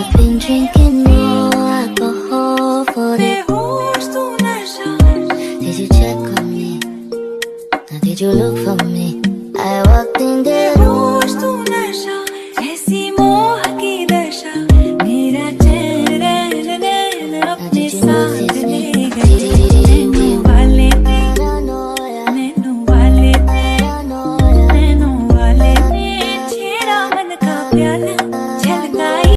I've been drinking more alcohol for the Did you check on me? Now did you look for me?